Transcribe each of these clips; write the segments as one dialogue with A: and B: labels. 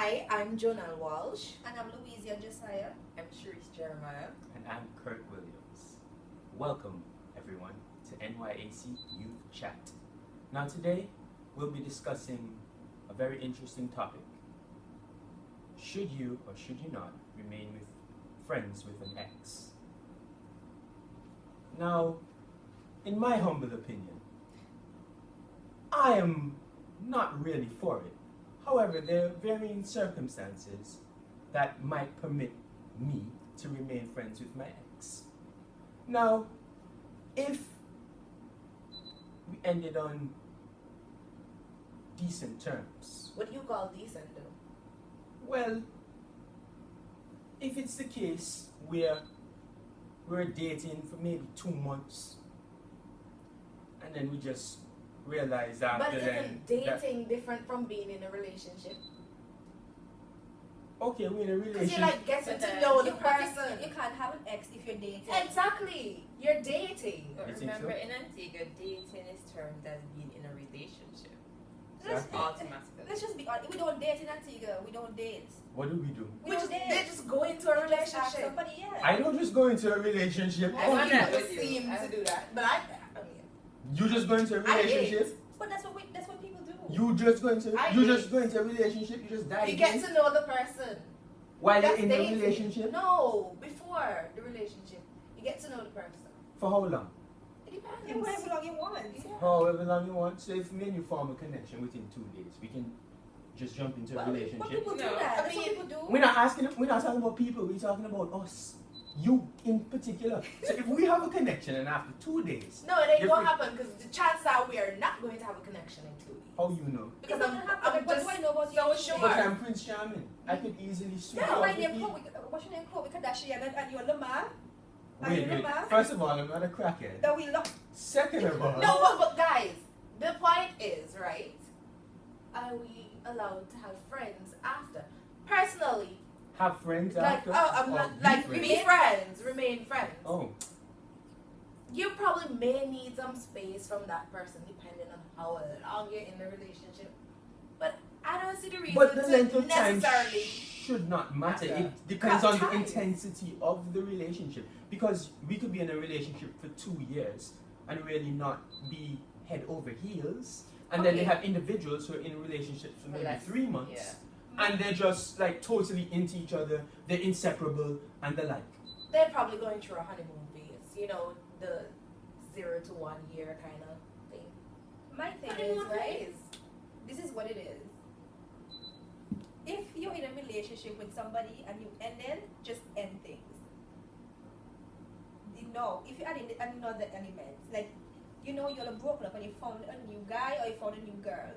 A: Hi, I'm Jonal Walsh.
B: And I'm Louisia Josiah.
C: I'm Sharice Jeremiah.
D: And I'm Kurt Williams. Welcome, everyone, to NYAC Youth Chat. Now today, we'll be discussing a very interesting topic. Should you or should you not remain with friends with an ex? Now, in my humble opinion, I am not really for it. However, there are varying circumstances that might permit me to remain friends with my ex. Now, if we ended on decent terms.
A: What do you call decent though?
D: Well, if it's the case where we're dating for maybe 2 months and then we just realize
A: But
D: after then
A: isn't dating different from being in a relationship?
D: okay, we're in a
A: Because
D: relationship.
A: you're like getting
B: But
A: to
B: then
A: know the
B: you can't-
A: person.
B: You can't have an ex if you're dating.
A: Exactly. You're dating.
C: But
D: You think
C: remember,
D: so?
C: in Antigua, dating is termed as being in a relationship.
B: Let's
D: Exactly.
C: Automatically.
B: Let's just be honest. We don't date in Antigua. We don't date.
D: What do we do?
B: We don't date.
A: They just go into a
B: You just ask
A: relationship.
B: somebody, yeah.
D: I don't just go into a relationship.
C: I
A: Most
C: want
A: people
C: that with you.
A: seem to do that, but I mean,
D: You just go into a
A: I
D: relationship.
B: But that's what people do.
D: You just go into
A: I
D: you
A: date.
D: just go into a relationship. You just dive
A: you get
D: in
A: to know the person.
D: while you're
A: That's
D: in the
A: dating.
D: relationship.
A: No, before the relationship, you get to know the person.
D: For how long?
A: It
B: Yeah,
A: depends.
B: whatever long you want.
A: Yeah.
D: However long you want. So if me and you form a connection within 2 days, we can just jump into a
A: Well,
B: But
D: relationship.
B: people do
C: No.
B: that.
A: I
B: That's what
A: mean,
B: people do.
D: We're not asking. We're not talking about people. We're talking about us. You in particular. So if we have a connection and after 2 days,
A: No, it ain't
D: If
A: gonna
D: we-
A: happen because the chances are we are not going to have a connection in 2 weeks.
D: how you know?
A: Because
B: It's not gonna happen.
A: I'm
B: What
A: just
B: do I know about
A: so
B: you?
A: sure.
D: But I'm Prince Charming. I could easily switch
B: Yeah,
D: off
B: my
D: with
B: name
D: you.
B: Chloe. What's your name? Chloe Kardashian and you're Lamar. And
D: Wait,
B: you
D: wait.
B: Lamar.
D: First of all, I'm not a crackhead.
B: That we love.
D: Second of all,
A: No, but guys, the point is, right? Are we allowed to have friends after? Personally,
D: have friends
A: like,
D: after.
A: oh, I'm
D: or
A: not
D: be
A: like
D: friends?
A: be friends, remain friends.
D: Oh,
A: You probably may need some space from that person depending on how long you're in the relationship. But I don't see the reason
D: but the
A: to
D: length of time
A: necessarily.
D: should not matter.
A: matter.
D: It depends on the
A: Time.
D: intensity of the relationship. Because we could be in a relationship for 2 years and really not be head over heels. And then they
A: Okay.
D: have individuals who are in relationships for maybe
C: less,
D: 3 months.
C: yeah.
D: And they're just like totally into each other. They're inseparable and the like.
A: They're probably going through a honeymoon phase, you know, the 0 to 1 year kind of thing.
B: My thing is,
A: Honeymoon
B: right?
A: phase.
B: This is what it is. If you're in a relationship with somebody and you end then just end things. No, if you add in another element, like you're broken up and you found a new guy or you found a new girl.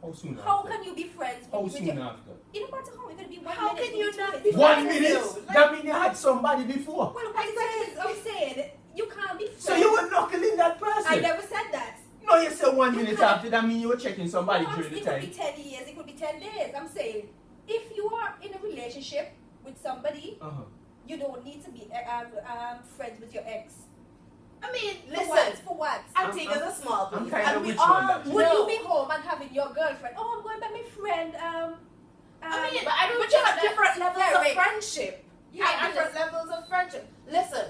D: How soon
B: How
D: after?
B: can you be friends
D: How
B: with
D: soon
B: your?
D: after?
B: It don't matter how. It could be 1
A: How
B: minute.
A: can you
B: it could be
A: not
B: 2
A: be
B: minutes.
D: 1
A: friends
D: minute?
A: with you?
D: That means you had somebody before.
B: Well, what I'm saying, you can't be friends.
D: So you were knuckling that person.
B: I never said that.
D: No, you said 1
B: You
D: minute
B: can't-
D: after. That means you were checking somebody
B: No,
D: during the
B: it could
D: time.
B: be 10 years. It could be 10 days. I'm saying, if you are in a relationship with somebody,
D: Uh-huh.
B: you don't need to be friends with your ex.
A: I mean,
B: For
A: listen,
B: what? For what?
A: Antigua's a small place.
D: I'm kinda
A: and we
D: with you on
A: all
D: that.
B: Would
A: know.
B: you be home and having your girlfriend? Oh, I'm going by my friend.
A: I mean,
C: But I don't
A: but you have
C: think
A: different levels
B: Yeah,
A: of
B: right.
A: friendship. You
B: I
A: have different
B: understand.
A: levels of friendship. Listen,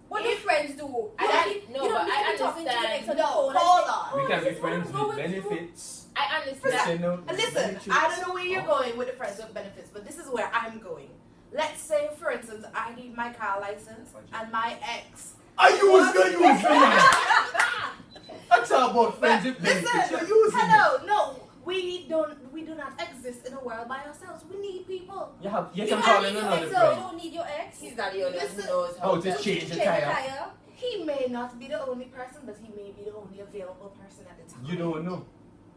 B: What do
A: If-
B: friends do? You
C: I-
B: don't need-
C: no,
B: you don't
C: but
B: need
C: I
B: to be talking to your ex on the
A: no,
B: phone and
A: hold
B: say,
A: on.
D: We can be
B: this is what
D: friends
B: I'm
D: with
B: going through.
D: benefits.
C: I understand.
D: Say no,
A: Listen,
D: benefits.
A: I don't know where you're going with the friends with benefits, but this is where I'm going. Let's say, for instance, I need my car license and my ex.
D: I use that. I talk about friends with benefits.
A: Listen,
D: You're using it.
A: hello, no, we do not exist in a world by ourselves. We need people.
D: You have you
B: You
D: can
B: don't
D: call
B: need
D: in
B: your
D: another
B: ex, so you
D: friend.
B: don't need your ex.
C: He's not the only one who
A: Listen.
C: knows
D: How to
C: to
D: change the tire.
A: He may not be the only person, but he may be the only available person at the time.
D: You don't know.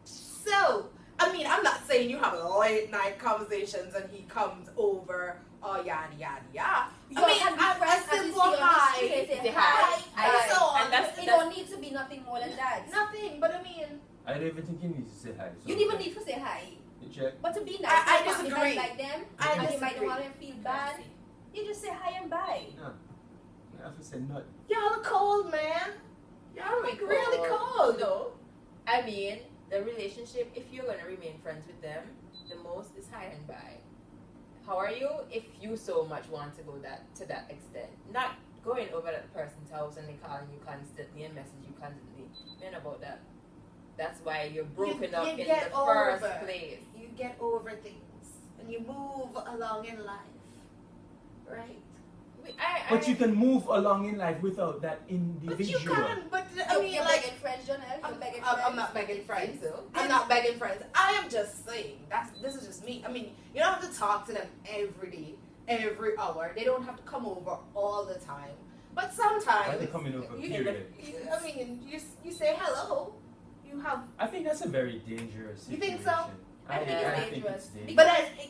A: So, I mean, I'm not saying you have late night conversations and he comes over, oh, yada, yada, yada.
B: You
A: I mean,
B: can be
A: I'm
B: friends
A: a
B: and you
A: simple
B: see on the
A: hi.
B: street, say
C: Say
B: hi.
C: hi.
A: So on.
C: And that's
B: It don't need to be nothing more than that.
A: Nothing, but I mean,
D: I don't even think you need to say hi. So
B: You don't even need to say hi.
D: You check.
B: But to be nice,
A: I
B: to family
A: disagree.
B: like them,
A: I
B: and you might
A: disagree.
B: not want to feel bad. You just say hi and bye.
D: No. I have to say not.
A: y'all are cold, man. Y'all are really cold.
C: No. I mean, the relationship, if you're going to remain friends with them, the most is hi and bye. how are you? If you so much want to go to that extent, not going over that person's house and they calling you constantly and message you constantly. Man, about that. That's why you're broken up in the first place.
A: You get over things and you move along in life, right?
D: But you can move along in life without that individual.
A: But you can't. But I mean,
B: you're
A: like,
B: begging friends, Jonelle. You're begging
A: I'm
B: friends.
A: not begging friends.
C: So.
A: I'm not begging friends. I am just saying this is just me. I mean, you don't have to talk to them every day, every hour. They don't have to come over all the time. But sometimes.
D: Why are they coming over? Period.
A: I mean, you say hello. You have.
D: I think that's a very dangerous situation.
A: You think so?
B: I think it's dangerous.
A: But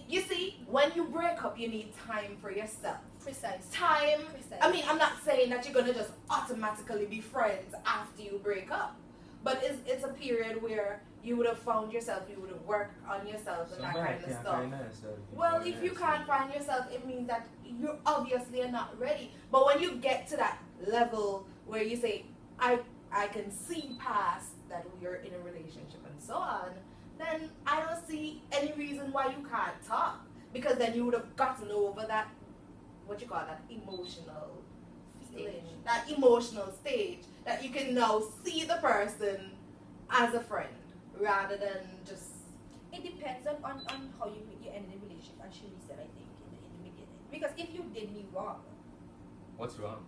A: you see, when you break up, you need time for yourself.
B: Precise.
A: Time.
B: Precise.
A: I mean, I'm not saying that you're gonna just automatically be friends after you break up, but it's a period where you would have found yourself, you would have worked on yourself and that kind of stuff. Well, if you can't find yourself, it means that you obviously are not ready. But when you get to that level where you say, I can see past that we are in a relationship and so on, then I don't see any reason why you can't talk. Because then you would have gotten over that, what you call that emotional feeling, that emotional stage, that you can now see the person as a friend rather than just.
B: It depends on how you end the relationship, as Shirley said, I think, in the beginning. Because if you did me wrong.
D: What's wrong?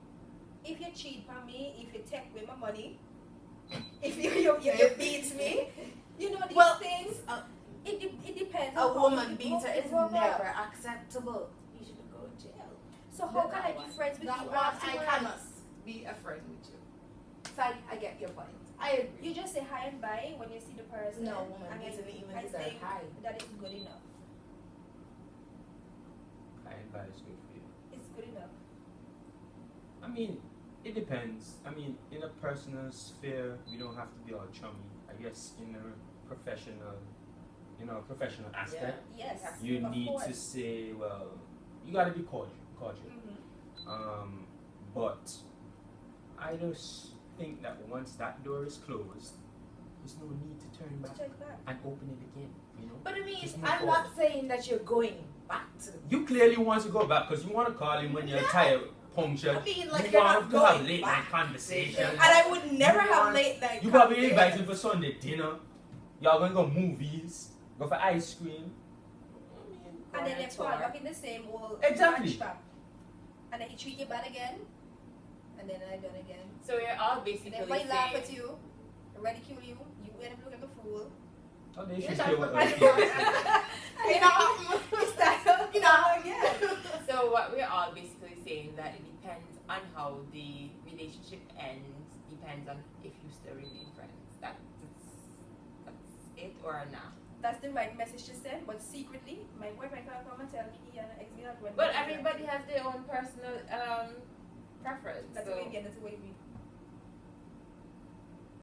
B: If you cheat on me, if you take away my money, if you beat me, you know these things. It depends.
A: A woman beater is never acceptable.
B: You should go to jail. So how can I be friends with you afterwards?
A: I cannot be a friend with you. So I get your point. I agree.
B: You just say hi and bye when you see the person.
A: No, woman doesn't even deserve hi.
B: That is good enough.
D: Hi and bye is good for you.
B: It's good enough.
D: I mean, it depends. I mean, in a personal sphere, we don't have to be all chummy. I guess in a professional aspect,
B: Yes,
D: you
B: of
D: need
B: course.
D: to say, well, you got to be cordial.
B: Mm-hmm.
D: But I just think that once that door is closed, there's no need to turn back and open it again. You know.
A: But I mean,
D: Just move
A: I'm
D: forward.
A: not saying that you're going back to.
D: You clearly want to go back because you want to call him when you're tired, punctured.
A: I mean, like
D: you
A: you're
D: want
A: not
D: to have
A: going
D: late
A: back.
D: night conversations.
A: And I would never have late night.
D: You probably invite him for Sunday dinner. Y'all gonna go movies, go for ice cream.
B: And then they fall back in the same old
D: Exactly.
B: trap. And then he treat you bad again. And then I done again.
C: So you're all
B: And
C: basically
B: then everybody laugh
C: saying,
B: at you, ridicule you, you end up looking like a fool.
D: Oh, they should
A: Yes,
D: say what
A: I-
B: You know, again.
C: so what we're all basically saying that it depends on how the relationship ends, depends on if you still remain friends. That's it or not.
B: That's the right message to send, but secretly, my boyfriend can come and tell me he and ex me.
C: But everybody has their own personal preference.
B: That's
C: so
B: the way we get, that's the way we